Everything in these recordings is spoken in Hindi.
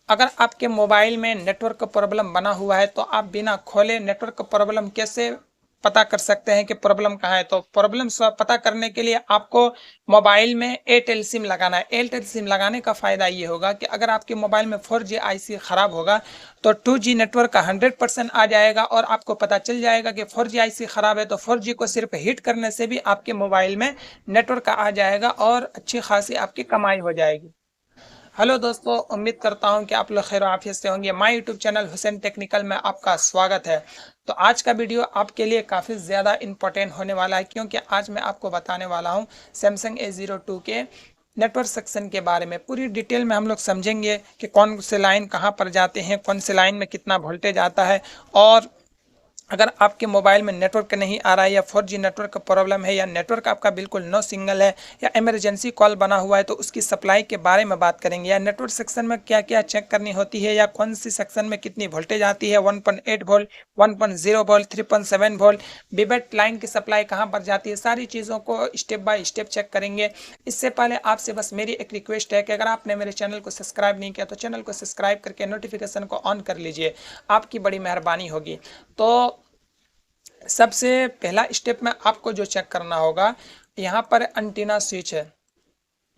अगर आपके मोबाइल में नेटवर्क प्रॉब्लम बना हुआ है तो आप बिना खोले नेटवर्क प्रॉब्लम कैसे पता कर सकते हैं कि प्रॉब्लम कहाँ है। तो प्रॉब्लम पता करने के लिए आपको मोबाइल में एयरटेल सिम लगाना है। एयरटेल सिम लगाने का फ़ायदा ये होगा कि अगर आपके मोबाइल में 4G आईसी ख़राब होगा तो 2G नेटवर्क का 100% आ जाएगा और आपको पता चल जाएगा कि 4G आईसी ख़राब है। तो 4G को सिर्फ हिट करने से भी आपके मोबाइल में नेटवर्क आ जाएगा और अच्छी खासी आपकी कमाई हो जाएगी। हेलो दोस्तों, उम्मीद करता हूं कि आप लोग खैर आफियत से होंगे। My YouTube channel Hussain technical में आपका स्वागत है। तो आज का वीडियो आपके लिए काफ़ी ज़्यादा इम्पोर्टेंट होने वाला है, क्योंकि आज मैं आपको बताने वाला हूं सैमसंग A02 के नेटवर्क सेक्शन के बारे में। पूरी डिटेल में हम लोग समझेंगे कि कौन से लाइन कहां पर जाते हैं, कौन से लाइन में कितना वोल्टेज आता है, और अगर आपके मोबाइल में नेटवर्क नहीं आ रहा है या 4G नेटवर्क का प्रॉब्लम है या नेटवर्क आपका बिल्कुल नो सिग्नल है या इमरजेंसी कॉल बना हुआ है तो उसकी सप्लाई के बारे में बात करेंगे। या नेटवर्क सेक्शन में क्या क्या चेक करनी होती है या कौन सी सेक्शन में कितनी वोल्टेज आती है, 1.8 वोल्ट, 1.0 वोल्ट, 3.7 वोल्ट, बीबेट लाइन की सप्लाई कहाँ पर जाती है, सारी चीज़ों को स्टेप बाय स्टेप चेक करेंगे। इससे पहले आपसे बस मेरी एक रिक्वेस्ट है कि अगर आपने मेरे चैनल को सब्सक्राइब नहीं किया तो चैनल को सब्सक्राइब करके नोटिफिकेशन को ऑन कर लीजिए, आपकी बड़ी मेहरबानी होगी। तो सबसे पहला स्टेप में आपको जो चेक करना होगा, यहाँ पर एंटीना स्विच है।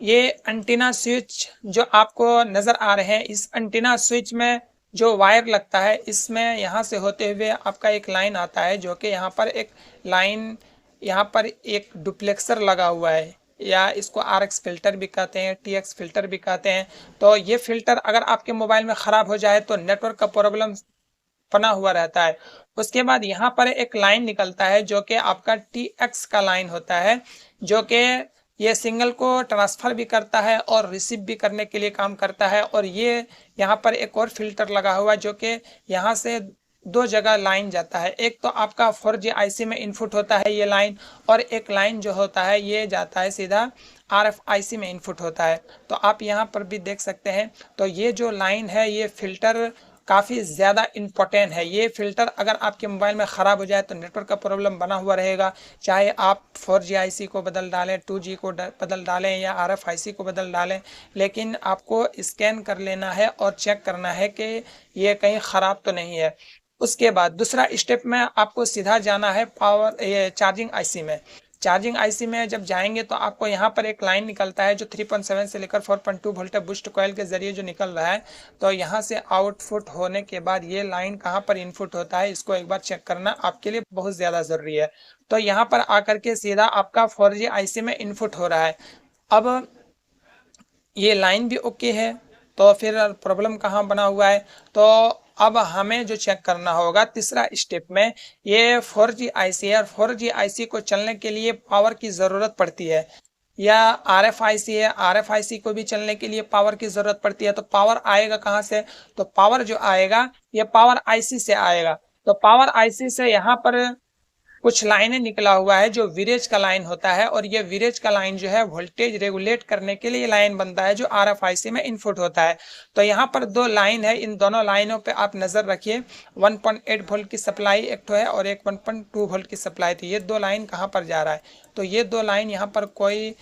ये एंटीना स्विच जो आपको नज़र आ रहे हैं, इस एंटीना स्विच में जो वायर लगता है, इसमें यहाँ से होते हुए आपका एक लाइन आता है, जो कि यहाँ पर एक लाइन, यहाँ पर एक डुप्लेक्सर लगा हुआ है, या इसको RX फिल्टर भी कहते हैं, TX फिल्टर भी कहते हैं। तो ये फिल्टर अगर आपके मोबाइल में ख़राब हो जाए तो नेटवर्क का प्रॉब्लम बना हुआ रहता है। उसके बाद यहाँ पर एक लाइन निकलता है जो कि आपका TX का लाइन होता है, जो कि ये सिग्नल को ट्रांसफ़र भी करता है और रिसीव भी करने के लिए काम करता है। और ये यहाँ पर एक और फिल्टर लगा हुआ है, जो कि यहाँ से दो जगह लाइन जाता है। एक तो आपका 4G आईसी में इनपुट होता है ये लाइन, और एक लाइन जो होता है ये जाता है सीधा RFIC में इनपुट होता है। तो आप यहाँ पर भी देख सकते हैं। तो ये जो लाइन है, ये फिल्टर काफ़ी ज़्यादा इम्पोर्टेंट है। ये फ़िल्टर अगर आपके मोबाइल में ख़राब हो जाए तो नेटवर्क का प्रॉब्लम बना हुआ रहेगा। चाहे आप 4G आईसी को बदल डालें, 2G को बदल डालें या RFIC को बदल डालें, लेकिन आपको स्कैन कर लेना है और चेक करना है कि ये कहीं ख़राब तो नहीं है। उसके बाद दूसरा स्टेप में आपको सीधा जाना है पावर ये चार्जिंग आईसी में। चार्जिंग आईसी में जब जाएंगे तो आपको यहाँ पर एक लाइन निकलता है जो 3.7 से लेकर 4.2 वोल्ट बूस्ट कॉइल के जरिए जो निकल रहा है। तो यहाँ से आउटपुट होने के बाद ये लाइन कहाँ पर इनपुट होता है, इसको एक बार चेक करना आपके लिए बहुत ज़्यादा ज़रूरी है। तो यहाँ पर आकर के सीधा आपका 4G आईसी में इनपुट हो रहा है। अब ये लाइन भी ओके है, तो फिर प्रॉब्लम कहाँ बना हुआ है। तो अब हमें जो चेक करना होगा तीसरा स्टेप में, ये 4G आईसी है और 4G आईसी को चलने के लिए पावर की ज़रूरत पड़ती है, या RFIC है, RFIC को भी चलने के लिए पावर की ज़रूरत पड़ती है। तो पावर आएगा कहाँ से? तो पावर जो आएगा ये पावर आईसी से आएगा। तो पावर आईसी से यहाँ पर कुछ लाइनें निकला हुआ है जो विरेज का लाइन होता है, और ये विरेज का लाइन जो है वोल्टेज रेगुलेट करने के लिए लाइन बनता है जो RFIC में इनपुट होता है। तो यहाँ पर दो लाइन है, इन दोनों लाइनों पे आप नज़र रखिए। 1.8 वोल्ट की सप्लाई एक तो है और एक 1.2 वोल्ट की सप्लाई थी। ये दो लाइन कहाँ पर जा रहा है? तो ये दो लाइन यहाँ पर कोई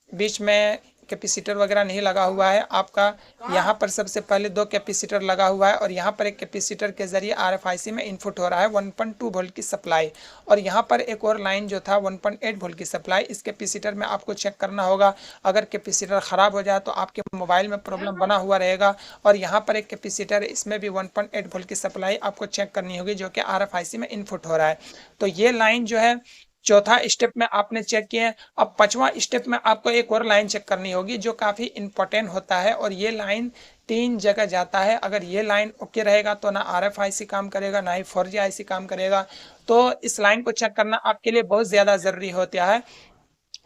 बीच में कैपेसिटर वगैरह नहीं लगा हुआ है आपका। यहाँ पर सबसे पहले दो कैपेसिटर लगा हुआ है और यहाँ पर एक कैपेसिटर के जरिए RFIC में इनपुट हो रहा है 1.2 वोल्ट की सप्लाई। और यहाँ पर एक और लाइन जो था 1.8 वोल्ट की सप्लाई, इस कैपेसिटर में आपको चेक करना होगा। अगर कैपेसिटर ख़राब हो जाए तो आपके मोबाइल में प्रॉब्लम बना हुआ रहेगा। और यहाँ पर एक कैपेसिटर, इसमें भी 1.8 वोल्ट की सप्लाई आपको चेक करनी होगी, जो कि RFIC में इनपुट हो रहा है। तो ये लाइन जो है चौथा स्टेप में आपने चेक किया है। अब पांचवा स्टेप में आपको एक और लाइन चेक करनी होगी जो काफ़ी इंपॉर्टेंट होता है, और ये लाइन 3 जगह जाता है। अगर ये लाइन ओके रहेगा तो ना RFIC काम करेगा, ना ही 4G आईसी काम करेगा। तो इस लाइन को चेक करना आपके लिए बहुत ज़्यादा ज़रूरी होता है।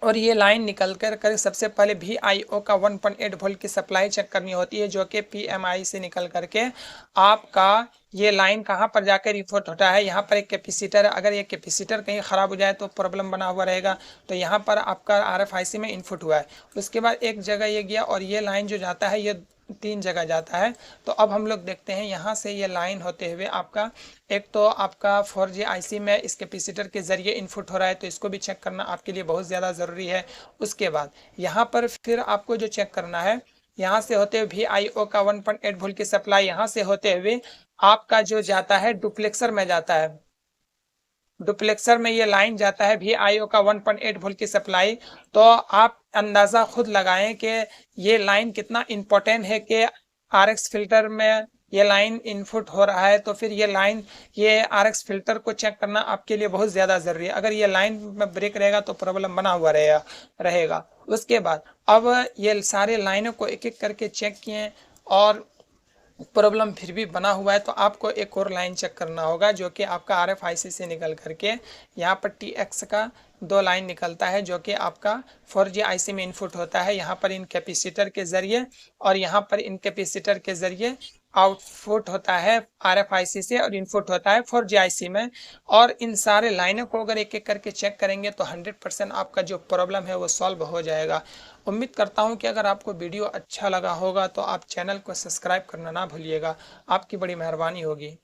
और ये लाइन निकल कर सबसे पहले VIO का 1.8 वोल्ट की सप्लाई चेक करनी होती है, जो कि PMI से निकल करके आपका ये लाइन कहाँ पर जाकर इनपुट होता है। यहाँ पर एक कैपेसिटर है, अगर ये कैपेसिटर कहीं ख़राब हो जाए तो प्रॉब्लम बना हुआ रहेगा। तो यहाँ पर आपका RFIC में इनपुट हुआ है। उसके बाद एक जगह ये गया, और ये लाइन जो जाता है ये 3 जगह जाता है। तो अब हम लोग देखते हैं यहाँ से ये लाइन होते हुए आपका, एक तो आपका 4G आईसी में इस कैपेसिटर के ज़रिए इनपुट हो रहा है, तो इसको भी चेक करना आपके लिए बहुत ज़्यादा ज़रूरी है। उसके बाद यहाँ पर फिर आपको जो चेक करना है यहाँ से होते हुए VIO का 1.8 वोल्ट की सप्लाई यहाँ से होते हुए आपका जो जाता है डुप्लेक्सर में जाता है। डुप्लेक्सर में ये लाइन जाता है VIO का 1.8 वोल्ट की सप्लाई। तो आप अंदाजा खुद लगाएं कि ये लाइन कितना इंपॉर्टेंट है कि RX फिल्टर में ये लाइन इनपुट हो रहा है, तो फिर ये RX फिल्टर को चेक करना आपके लिए बहुत ज़्यादा ज़रूरी है। अगर ये लाइन में ब्रेक रहेगा तो प्रॉब्लम बना हुआ रहेगा। उसके बाद अब ये सारे लाइनों को एक एक करके चेक किए और प्रॉब्लम फिर भी बना हुआ है, तो आपको एक और लाइन चेक करना होगा जो कि आपका RFIC से निकल करके यहाँ पर TX का 2 लाइन निकलता है जो कि आपका 4G IC में इनपुट होता है। यहाँ पर इन कैपेसिटर के ज़रिए और यहाँ पर इन कैपेसिटर के ज़रिए आउटपुट होता है RFIC से और इनपुट होता है 4G IC में। और इन सारे लाइनों को अगर एक एक करके चेक करेंगे तो 100% आपका जो प्रॉब्लम है वो सॉल्व हो जाएगा। उम्मीद करता हूँ कि अगर आपको वीडियो अच्छा लगा होगा तो आप चैनल को सब्सक्राइब करना ना भूलिएगा। आपकी बड़ी मेहरबानी होगी।